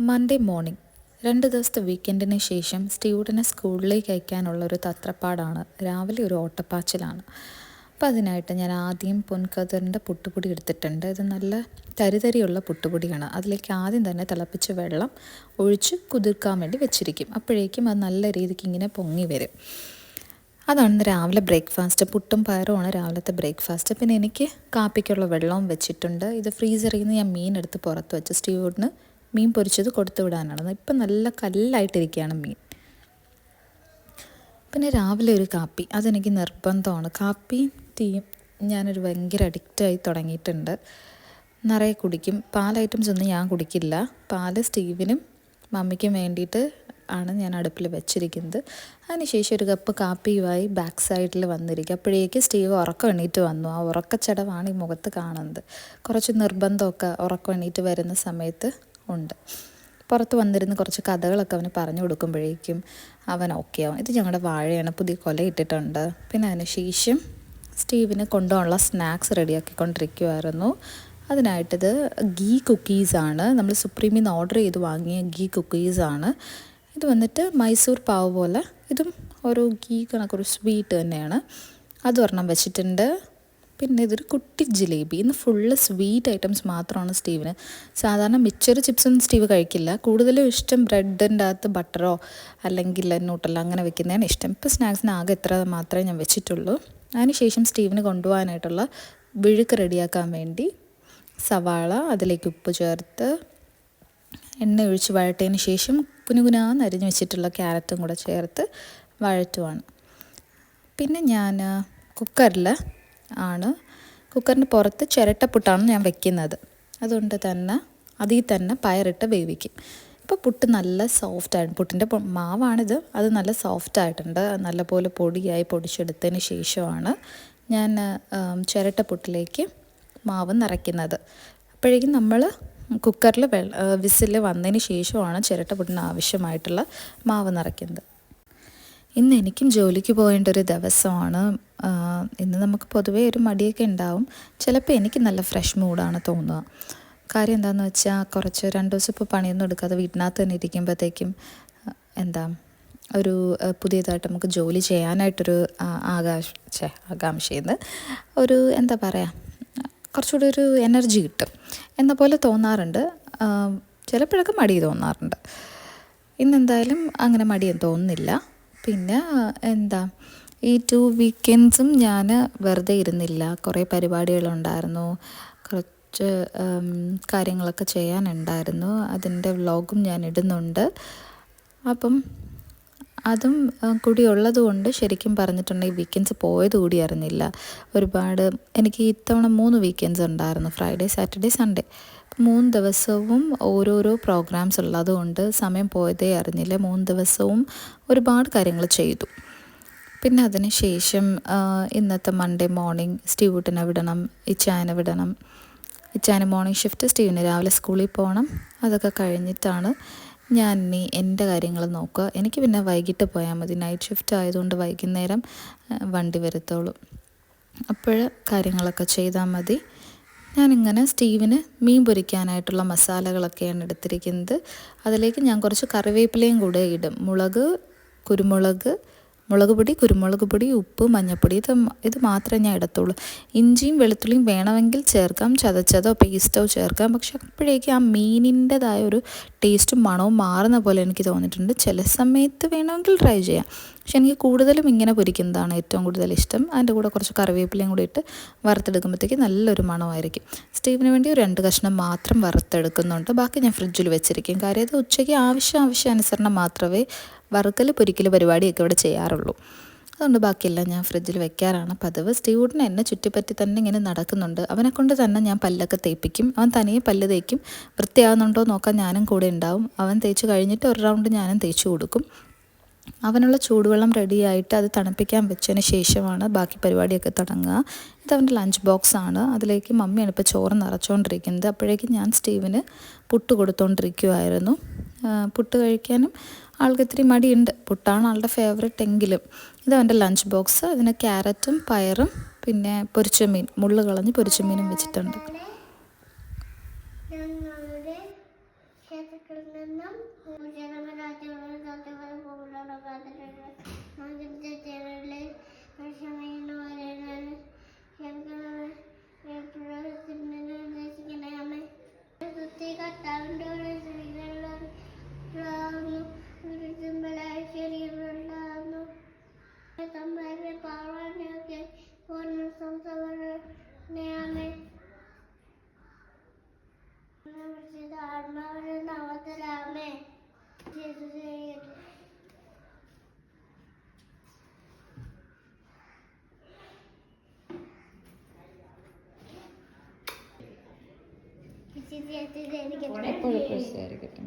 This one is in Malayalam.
മൺഡേ മോർണിംഗ് 2 ദിവസത്തെ വീക്കെൻഡിന് ശേഷം സ്റ്റീവുഡിനെ സ്കൂളിലേക്ക് അയക്കാനുള്ളൊരു തത്രപ്പാടാണ്. രാവിലെ ഒരു ഓട്ടപ്പാച്ചിലാണ്. അപ്പോൾ അതിനായിട്ട് ഞാൻ ആദ്യം പൊൻകതിറിൻ്റെ പുട്ടുപൊടി എടുത്തിട്ടുണ്ട്. ഇത് നല്ല തരിതരിയുള്ള പുട്ടുപൊടിയാണ്. അതിലേക്ക് ആദ്യം തന്നെ തിളപ്പിച്ച വെള്ളം ഒഴിച്ച് കുതിർക്കാൻ വേണ്ടി വെച്ചിരിക്കും. അപ്പോഴേക്കും അത് നല്ല രീതിക്ക് ഇങ്ങനെ പൊങ്ങി വരും. അതാണ് രാവിലെ ബ്രേക്ക്ഫാസ്റ്റ്. പുട്ടും പയറുമാണ് രാവിലത്തെ ബ്രേക്ക്ഫാസ്റ്റ്. പിന്നെ എനിക്ക് കാപ്പിക്കുള്ള വെള്ളവും വെച്ചിട്ടുണ്ട്. ഇത് ഫ്രീസറിൽ നിന്ന് ഞാൻ മീൻ എടുത്ത് പുറത്ത് വെച്ച് സ്റ്റീവുഡിന് മീൻ പൊരിച്ചത് കൊടുത്തു വിടാനാണ്. ഇപ്പം നല്ല കല്ലായിട്ടിരിക്കുകയാണ് മീൻ. പിന്നെ രാവിലെ ഒരു കാപ്പി, അതെനിക്ക് നിർബന്ധമാണ്. കാപ്പി ടീയും ഞാനൊരു ഭയങ്കര അഡിക്റ്റായി തുടങ്ങിയിട്ടുണ്ട്. നിറയെ കുടിക്കും. പാൽ ഐറ്റംസ് ഒന്നും ഞാൻ കുടിക്കില്ല. പാല് സ്റ്റീവിനും മമ്മിക്കും വേണ്ടിയിട്ട് ആണ് ഞാൻ അടുപ്പിൽ വെച്ചിരിക്കുന്നത്. അതിനുശേഷം ഒരു കപ്പ് കാപ്പിയുമായി ബാക്ക് സൈഡിൽ വന്നിരിക്കുക. അപ്പോഴേക്ക് സ്റ്റീവ് ഉറക്കം എണീറ്റ് വന്നു. ആ ഉറക്കച്ചടവാണ് ഈ മുഖത്ത് കാണുന്നത്. കുറച്ച് നിർബന്ധമൊക്കെ ഉറക്കം എണീറ്റ് വരുന്ന സമയത്ത് ഉണ്ട്. പുറത്ത് വന്നിരുന്ന് കുറച്ച് കഥകളൊക്കെ അവന് പറഞ്ഞു കൊടുക്കുമ്പോഴേക്കും അവൻ ഓക്കെ ആവും. ഇത് ഞങ്ങളുടെ വാഴയാണ്, പുതിയ കൊല ഇട്ടിട്ടുണ്ട്. പിന്നെ അതിന് ശേഷം സ്റ്റീവിന് കൊണ്ടുപോകാനുള്ള സ്നാക്സ് റെഡിയാക്കിക്കൊണ്ടിരിക്കുമായിരുന്നു. അതിനായിട്ടിത് ഗീ കുക്കീസാണ്. നമ്മൾ സുപ്രീമിൽ നിന്ന് ഓർഡർ ചെയ്ത് വാങ്ങിയ ഗീ കുക്കീസാണ്. ഇത് വന്നിട്ട് മൈസൂർ പാവ് പോലെ, ഇതും ഒരു ഗീ കണക്കൊരു സ്വീറ്റ് തന്നെയാണ്. അതൊരെണ്ണം വെച്ചിട്ടുണ്ട്. പിന്നെ ഇതൊരു കുട്ടി ജിലേബി. ഇന്ന് ഫുള്ള് സ്വീറ്റ് ഐറ്റംസ് മാത്രമാണ് സ്റ്റീവിന്. സാധാരണ മിക്സർ ചിപ്സൊന്നും സ്റ്റീവ് കഴിക്കില്ല. കൂടുതലും ഇഷ്ടം ബ്രെഡിൻ്റെ അകത്ത് ബട്ടറോ അല്ലെങ്കിൽ ന്യൂട്ടല്ല അങ്ങനെ വെക്കുന്നതാണ് ഇഷ്ടം. ഇപ്പോൾ സ്നാക്സിന് ആകെ ഇത്ര മാത്രമേ ഞാൻ വെച്ചിട്ടുള്ളൂ. അതിനുശേഷം സ്റ്റീവിന് കൊണ്ടുപോകാനായിട്ടുള്ള വിഴുക്ക് റെഡിയാക്കാൻ വേണ്ടി സവാള, അതിലേക്ക് ഉപ്പ് ചേർത്ത് എണ്ണ ഒഴിച്ച് വഴട്ടിയതിന് ശേഷം കുനുകുനാന്ന് അരിഞ്ഞ് വെച്ചിട്ടുള്ള ക്യാരറ്റും കൂടെ ചേർത്ത് വഴറ്റുവാണ്. പിന്നെ ഞാൻ കുക്കറിന് പുറത്ത് ചിരട്ടപ്പുട്ടാണ് ഞാൻ വെക്കുന്നത്. അതുകൊണ്ട് തന്നെ അതിൽ തന്നെ പയറിട്ട് വേവിക്കും. ഇപ്പോൾ പുട്ട് നല്ല സോഫ്റ്റായിട്ട്, പുട്ടിൻ്റെ മാവാണിത്, അത് നല്ല സോഫ്റ്റായിട്ടുണ്ട്. നല്ലപോലെ പൊടിച്ചെടുത്തതിന് ശേഷമാണ് ഞാൻ ചിരട്ടപ്പുട്ടിലേക്ക് മാവ് നിറയ്ക്കുന്നത്. അപ്പോഴേക്കും നമ്മൾ കുക്കറിൽ വിസിൽ വന്നതിന് ശേഷമാണ് ചിരട്ടപ്പുട്ടിന് ആവശ്യമായിട്ടുള്ള മാവ് നിറയ്ക്കുന്നത്. ഇന്ന് എനിക്കും ജോലിക്ക് പോകേണ്ട ഒരു ദിവസമാണ്. ഇന്ന് നമുക്ക് പൊതുവേ ഒരു മടിയൊക്കെ ഉണ്ടാവും. ചിലപ്പോൾ എനിക്ക് നല്ല ഫ്രഷ് മൂഡാണ് തോന്നുക. കാര്യം എന്താണെന്ന് വെച്ചാൽ കുറച്ച് 2 ദിവസം ഇപ്പോൾ പണിയൊന്നും എടുക്കാതെ വീട്ടിനകത്ത് തന്നെ ഇരിക്കുമ്പോഴത്തേക്കും ഒരു പുതിയതായിട്ട് നമുക്ക് ജോലി ചെയ്യാനായിട്ടൊരു ആകാംക്ഷയെന്ന് ഒരു കുറച്ചുകൂടി ഒരു എനർജി കിട്ടും എന്ന പോലെ തോന്നാറുണ്ട്. ചിലപ്പോഴൊക്കെ മടി തോന്നാറുണ്ട്. ഇന്നെന്തായാലും അങ്ങനെ മടിയൊന്നും തോന്നുന്നില്ല. പിന്നെ ഈ 2 വീക്കെൻഡ്സും ഞാൻ വെറുതെ ഇരുന്നില്ല. കുറേ പരിപാടികളുണ്ടായിരുന്നു, കുറച്ച് കാര്യങ്ങളൊക്കെ ചെയ്യാനുണ്ടായിരുന്നു. അതിൻ്റെ വ്ലോഗും ഞാൻ ഇടുന്നുണ്ട്. അപ്പം അതും കൂടി ഉള്ളതുകൊണ്ട് ശരിക്കും പറഞ്ഞിട്ടുണ്ടെങ്കിൽ വീക്കെൻഡ്സ് പോയത് കൂടി അറിഞ്ഞില്ല. എനിക്ക് ഇത്തവണ 3 വീക്കെൻഡ്സ് ഉണ്ടായിരുന്നു, ഫ്രൈഡേ, സാറ്റർഡേ, സൺഡേ. 3 ദിവസവും ഓരോരോ പ്രോഗ്രാംസ് ഉള്ളതുകൊണ്ട് സമയം പോയതേ അറിഞ്ഞില്ല. 3 ദിവസവും ഒരുപാട് കാര്യങ്ങൾ ചെയ്തു. പിന്നെ അതിന് ശേഷം ഇന്നത്തെ മൺഡേ മോർണിംഗ് സ്റ്റീവുഡിനെ വിടണം, ഇച്ചായനെ വിടണം. ഇച്ചായന് മോർണിംഗ് ഷിഫ്റ്റ്, സ്റ്റീവിന് രാവിലെ സ്കൂളിൽ പോകണം. അതൊക്കെ കഴിഞ്ഞിട്ടാണ് ഞാൻ ഇനി എൻ്റെ കാര്യങ്ങൾ നോക്കുക. എനിക്ക് പിന്നെ വൈകിട്ട് പോയാൽ മതി. നൈറ്റ് ഷിഫ്റ്റ് ആയതുകൊണ്ട് വൈകുന്നേരം വണ്ടി വരത്തുള്ളൂ. അപ്പോൾ കാര്യങ്ങളൊക്കെ ചെയ്താൽ മതി. ഞാനിങ്ങനെ സ്റ്റീവിന് മീൻ പൊരിക്കാനായിട്ടുള്ള മസാലകളൊക്കെയാണ് എടുത്തിരിക്കുന്നത്. അതിലേക്ക് ഞാൻ കുറച്ച് കറിവേപ്പിലയും കൂടെ ഇടും. മുളക് പൊടി, കുരുമുളക് പൊടി, ഉപ്പ്, മഞ്ഞൾപ്പൊടി, ഇത് മാത്രമേ ഞാൻ ഇടത്തുള്ളൂ. ഇഞ്ചിയും വെളുത്തുള്ളിയും വേണമെങ്കിൽ ചേർക്കാം, ചതച്ചതോ പേസ്റ്റോ ചേർക്കാം. പക്ഷെ അപ്പോഴേക്കും ആ മീനിൻ്റെതായ ഒരു ടേസ്റ്റും മണവും മാറുന്ന പോലെ എനിക്ക് തോന്നിയിട്ടുണ്ട്. ചില സമയത്ത് വേണമെങ്കിൽ ട്രൈ ചെയ്യാം. പക്ഷെ എനിക്ക് കൂടുതലും ഇങ്ങനെ പൊരിക്കുന്നതാണ് ഏറ്റവും കൂടുതൽ ഇഷ്ടം. അതിൻ്റെ കൂടെ കുറച്ച് കറിവേപ്പിലയും കൂടി ഇട്ട് വറുത്തെടുക്കുമ്പോഴത്തേക്ക് നല്ലൊരു മണമായിരിക്കും. സ്റ്റീവിന് വേണ്ടി ഒരു 2 കഷ്ണം മാത്രം വറുത്തെടുക്കുന്നുണ്ട്. ബാക്കി ഞാൻ ഫ്രിഡ്ജിൽ വെച്ചിരിക്കും. കാര്യം ഇത് ഉച്ചയ്ക്ക് ആവശ്യാനുസരണം മാത്രമേ വറുക്കൽ പൊരിക്കൽ പരിപാടിയൊക്കെ ഇവിടെ ചെയ്യാറുള്ളൂ. അതുകൊണ്ട് ബാക്കിയെല്ലാം ഞാൻ ഫ്രിഡ്ജിൽ വെക്കാറാണ് പതിവ്. സ്റ്റീവുഡിന് എന്നെ ചുറ്റിപ്പറ്റി തന്നെ ഇങ്ങനെ നടക്കുന്നുണ്ട്. അവനെക്കൊണ്ട് തന്നെ ഞാൻ പല്ലൊക്കെ തേപ്പിക്കും. അവൻ തനിയെ പല്ല് തേക്കും. വൃത്തിയാകുന്നുണ്ടോ നോക്കാൻ ഞാനും കൂടെ ഉണ്ടാവും. അവൻ തേച്ച് കഴിഞ്ഞിട്ട് ഒരു റൗണ്ട് ഞാനും തേച്ച് കൊടുക്കും. അവനുള്ള ചൂടുവെള്ളം റെഡിയായിട്ട് അത് തണുപ്പിക്കാൻ വെച്ചതിന് ശേഷമാണ് ബാക്കി പരിപാടിയൊക്കെ തുടങ്ങുക. ഇതവൻ്റെ ലഞ്ച് ബോക്സാണ്. അതിലേക്ക് മമ്മിയാണ് ഇപ്പോൾ ചോറ് നിറച്ചുകൊണ്ടിരിക്കുന്നത്. അപ്പോഴേക്കും ഞാൻ സ്റ്റീവിന് പുട്ട് കൊടുത്തുകൊണ്ടിരിക്കുമായിരുന്നു. പുട്ട് കഴിക്കാനും ആൾക്ക് ഇത്തിരി മടിയുണ്ട്. പുട്ടാണ് ആളുടെ ഫേവറേറ്റ് എങ്കിലും. ഇതവൻ്റെ ലഞ്ച് ബോക്സ്. അതിന് ക്യാരറ്റും പയറും പിന്നെ പൊരിച്ച മീൻ, മുള്ള് കളഞ്ഞ് പൊരിച്ച മീനും വെച്ചിട്ടുണ്ട്. നിന്നും ജനമരാജ്യങ്ങളും സത്യമായ പോകുന്ന നിർദ്ദേശിക്കണമേ സുത്തി കർത്താവിൻ്റെ ശരീരമുണ്ടാകുന്നു തമ്മിലെ പാവാനൊക്കെ പൂർണ്ണ സംസമേ ആത്മാവിന്റെ നാമത്തിലാമേ എപ്പോഴും പ്രസിദ്ധീകരിക്കട്ടെ.